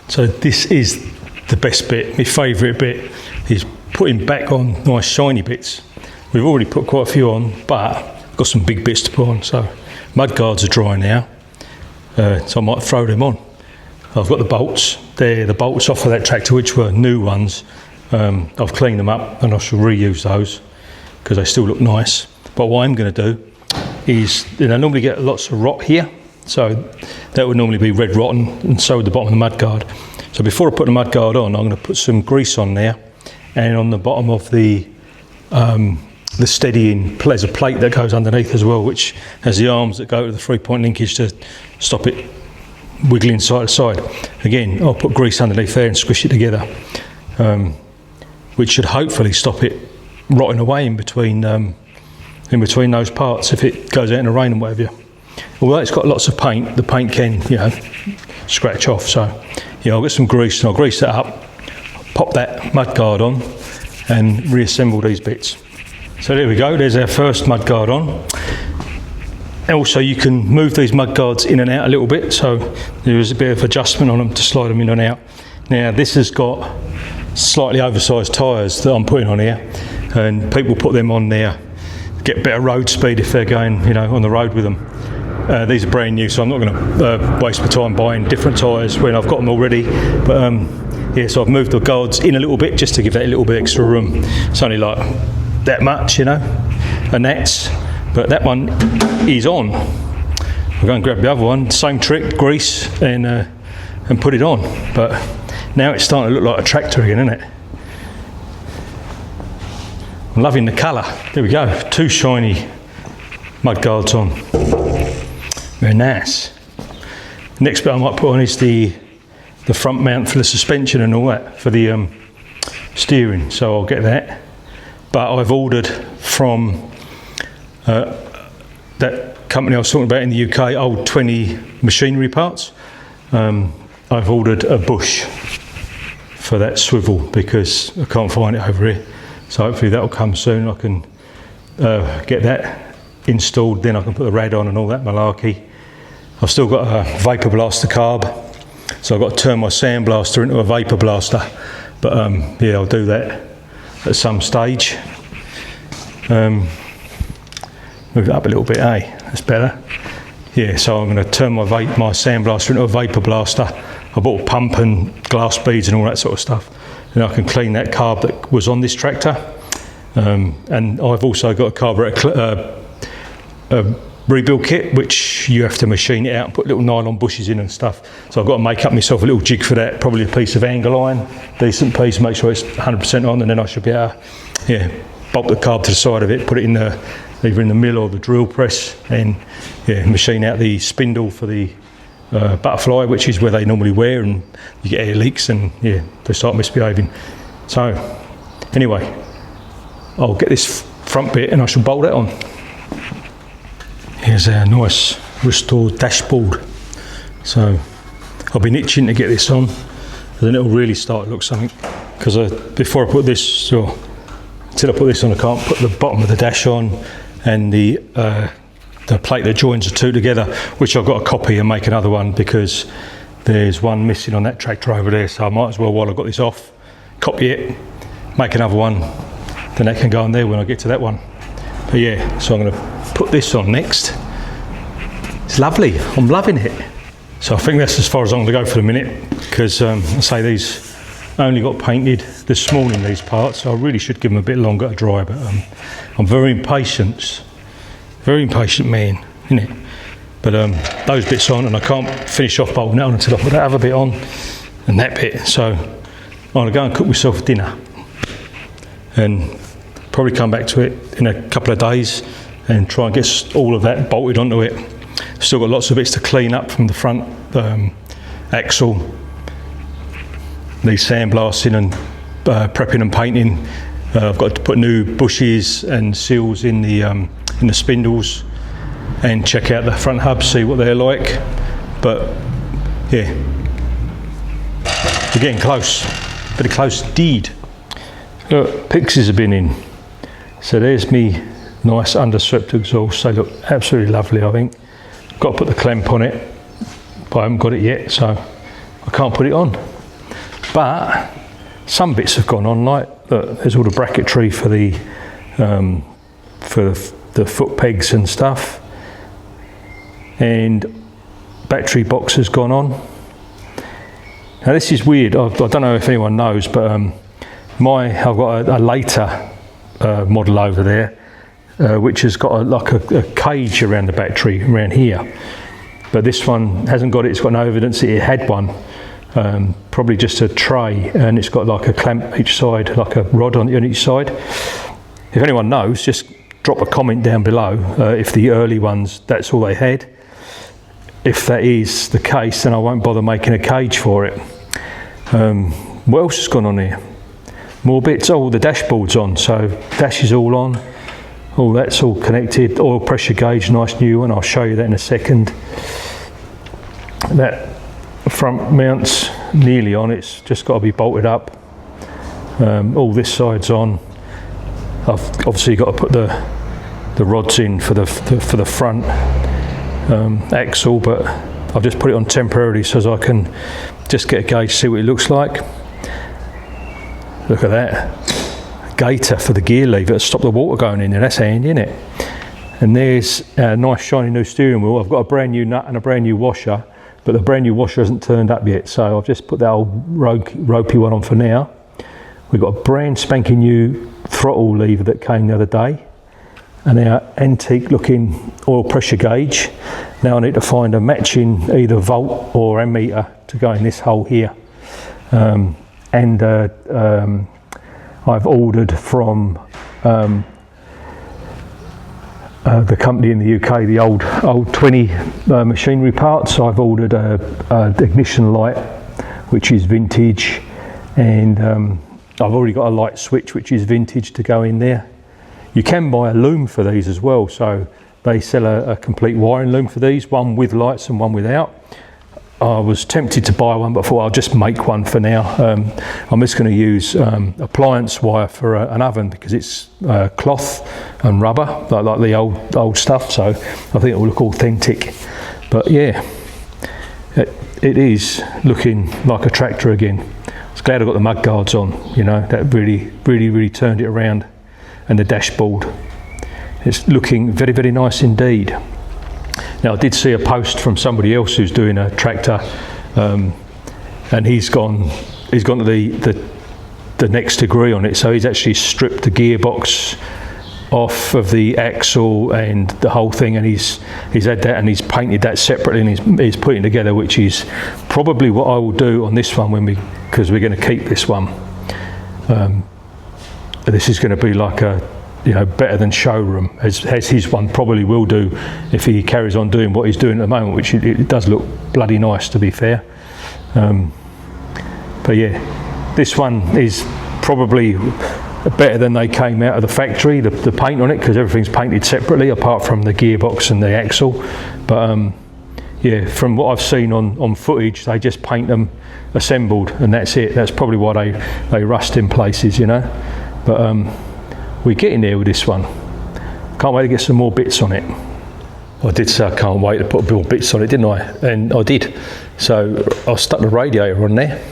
So this is the best bit. My favourite bit is putting back on nice shiny bits. We've already put quite a few on, but I've got some big bits to put on. So mud guards are dry now, so I might throw them on. I've got the bolts. They're the bolts off of that tractor, which were new ones. I've cleaned them up and I shall reuse those because they still look nice. But what I'm going to do is, I normally get lots of rot here, so that would normally be red rotten, and so would the bottom of the mud guard. So before I put the mud guard on, I'm going to put some grease on there, and on the bottom of the steadying, there's a plate that goes underneath as well, which has the arms that go to the 3-point linkage to stop it wiggling side to side. Again, I'll put grease underneath there and squish it together, which should hopefully stop it rotting away in between those parts if it goes out in the rain and whatever. Although it's got lots of paint, the paint can, scratch off. So, I'll get some grease and I'll grease that up, pop that mud guard on, and reassemble these bits. So there we go. There's our first mud guard on. Also, you can move these mud guards in and out a little bit, so there is a bit of adjustment on them to slide them in and out. Now, this has got slightly oversized tyres that I'm putting on here, and people put them on there, get better road speed if they're going, on the road with them. These are brand new, so I'm not going to waste my time buying different tyres when I've got them already. But so I've moved the guards in a little bit just to give that a little bit extra room. It's only like that much, and that's. But that one is on. I'll go and grab the other one. Same trick, grease and put it on. But now it's starting to look like a tractor again, isn't it? I'm loving the colour. There we go. 2 shiny mud guards on. Very nice. Next bit I might put on is the front mount for the suspension and all that, for the steering. So I'll get that. But I've ordered from that company I was talking about in the UK, Old 20 machinery parts. I've ordered a bush for that swivel because I can't find it over here. So hopefully that'll come soon. I can get that installed, then I can put the rad on and all that malarkey. I've still got a vapor blaster carb, so I've got to turn my sand blaster into a vapor blaster. But I'll do that at some stage. Move it up a little bit, that's better. Yeah, so I'm going to turn my sand blaster into a vapor blaster. I bought a pump and glass beads and all that sort of stuff. Then I can clean that carb that was on this tractor. And I've also got a carburetor rebuild kit, which you have to machine it out and put little nylon bushes in and stuff. So I've got to make up myself a little jig for that, probably a piece of angle iron, decent piece, make sure it's 100% on, and then I should be able to bolt the carb to the side of it, put it in either in the mill or the drill press, and machine out the spindle for the butterfly, which is where they normally wear, and you get air leaks and they start misbehaving. So anyway, I'll get this front bit and I shall bolt that on. Here's our nice restored dashboard. So I've been itching to get this on, and then it'll really start to look something. Because before I put this, until I put this on, I can't put the bottom of the dash on and the plate that joins the two together, which I've got to copy and make another one because there's one missing on that tractor over there. So I might as well, while I've got this off, copy it, make another one, then that can go on there when I get to that one. But so I'm going to put this on next. It's lovely, I'm loving it. So I think that's as far as I'm going to go for the minute, because I say these only got painted this morning, these parts, so I really should give them a bit longer to dry, but I'm very impatient man, innit? But those bits on, and I can't finish off bolting that on until I put that other bit on and that bit. So I'm going to go and cook myself dinner and probably come back to it in a couple of days and try and get all of that bolted onto it. Still got lots of bits to clean up from the front axle, need sandblasting and prepping and painting. I've got to put new bushes and seals in the spindles and check out the front hubs, see what they're like. But we're getting close, pretty close indeed. Look, pixies have been in. So there's me nice underswept exhaust. They look absolutely lovely, I think. Got to put the clamp on it, but I haven't got it yet, so I can't put it on. but some bits have gone on, like look, there's all the bracketry for the foot pegs and stuff, and battery box has gone on. Now this is weird, I don't know if anyone knows, but I've got a later model over there, which has got like a cage around the battery, around here. But this one hasn't got it, it's got no evidence that it had one. Probably just a tray, and it's got like a clamp each side, like a rod on each side. If anyone knows, just drop a comment down below if the early ones, that's all they had. If that is the case, then I won't bother making a cage for it. What else has gone on here? More bits. Oh, the dashboard's on, so dash is all on. All that's all connected. Oil pressure gauge, nice new one. I'll show you that in a second. That front mount's nearly on. It's just got to be bolted up. All this side's on. I've obviously got to put the rods in for the front axle, but I've just put it on temporarily so as I can just get a gauge, see what it looks like. Look at that. Gator for the gear lever to stop the water going in there. That's handy, isn't it? And there's a nice shiny new steering wheel. I've got a brand new nut and a brand new washer, but the brand new washer hasn't turned up yet, so I've just put that old ropey one on for now. We've got a brand spanking new throttle lever that came the other day, and our antique looking oil pressure gauge. Now I need to find a matching either volt or ammeter to go in this hole here. I've ordered from the company in the UK, the old 20 machinery parts. I've ordered a ignition light, which is vintage, and I've already got a light switch which is vintage to go in there. You can buy a loom for these as well, so they sell a complete wiring loom for these, one with lights and one without. I was tempted to buy one, but I thought I'll just make one for now. I'm just going to use appliance wire for an oven, because it's cloth and rubber, like the old stuff, so I think it will look authentic. But yeah, it is looking like a tractor again. I was glad I got the mud guards on, you know, that really turned it around. And the dashboard, it's looking very, very nice indeed. Now I did see a post from somebody else who's doing a tractor, and he's gone to the next degree on it. So he's actually stripped the gearbox off of the axle and the whole thing, and he's had that and he's painted that separately, and he's putting together, which is probably what I will do on this one because we're going to keep this one. This is going to be like a, you know, better than showroom, as his one probably will do if he carries on doing what he's doing at the moment, which it does look bloody nice, to be fair. But yeah, this one is probably better than they came out of the factory, the paint on it, because everything's painted separately apart from the gearbox and the axle. But yeah, from what I've seen on footage, they just paint them assembled and that's it. That's probably why they rust in places, you know. But we're getting there with this one. Can't wait to get some more bits on it. I did say I can't wait to put more bits on it, didn't I? And I did. So I stuck the radiator on there.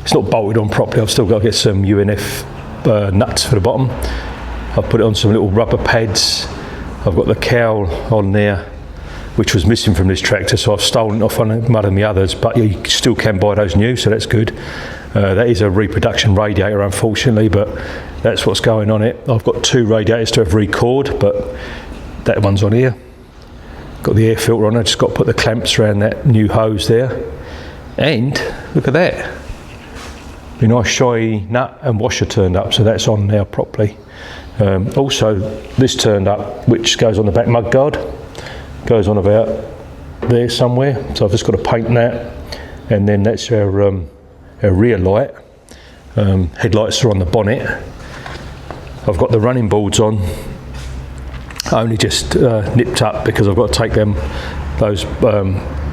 It's not bolted on properly. I've still got to get some UNF nuts for the bottom. I've put it on some little rubber pads. I've got the cowl on there, which was missing from this tractor, so I've stolen it off on one of the others, but you still can buy those new, so that's good. That is a reproduction radiator, unfortunately, but that's what's going on it. I've got two radiators to have record, but that one's on here. Got the air filter on, I just got to put the clamps around that new hose there. And look at that. The nice shiny nut and washer turned up, so that's on now properly. Also, this turned up, which goes on the back mudguard. Goes on about there somewhere, so I've just got to paint that. And then that's our rear light. Headlights are on the bonnet. I've got the running boards on. I only just nipped up because I've got to take those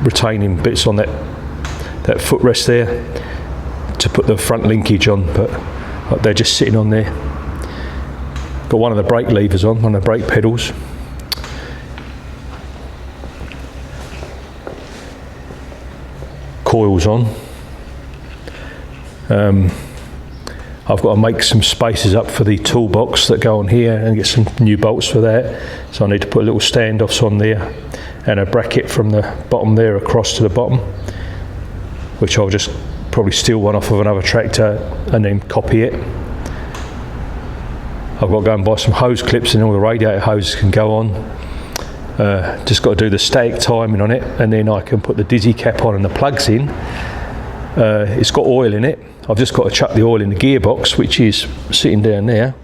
retaining bits on that footrest there to put the front linkage on, but they're just sitting on there. Got one of the brake levers on, one of the brake pedals. Coils on. I've got to make some spaces up for the toolbox that go on here and get some new bolts for that. So I need to put a little standoffs on there and a bracket from the bottom there across to the bottom, which I'll just probably steal one off of another tractor and then copy it. I've got to go and buy some hose clips and all the radiator hoses can go on. Just got to do the static timing on it, and then I can put the dizzy cap on and the plugs in. It's got oil in it. I've just got to chuck the oil in the gearbox, which is sitting down there.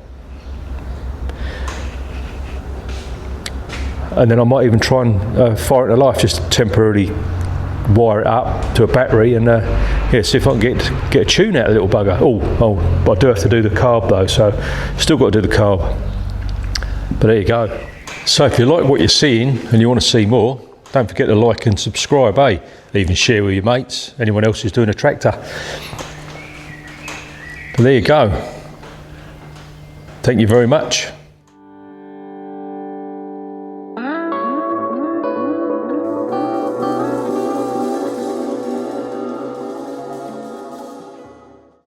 And then I might even try and fire it to life, just temporarily wire it up to a battery and see if I can get a tune out of the little bugger. Oh, I do have to do the carb though, so still got to do the carb. But there you go. So if you like what you're seeing and you want to see more, don't forget to like and subscribe, even share with your mates, anyone else who's doing a tractor. But there you go. Thank you very much.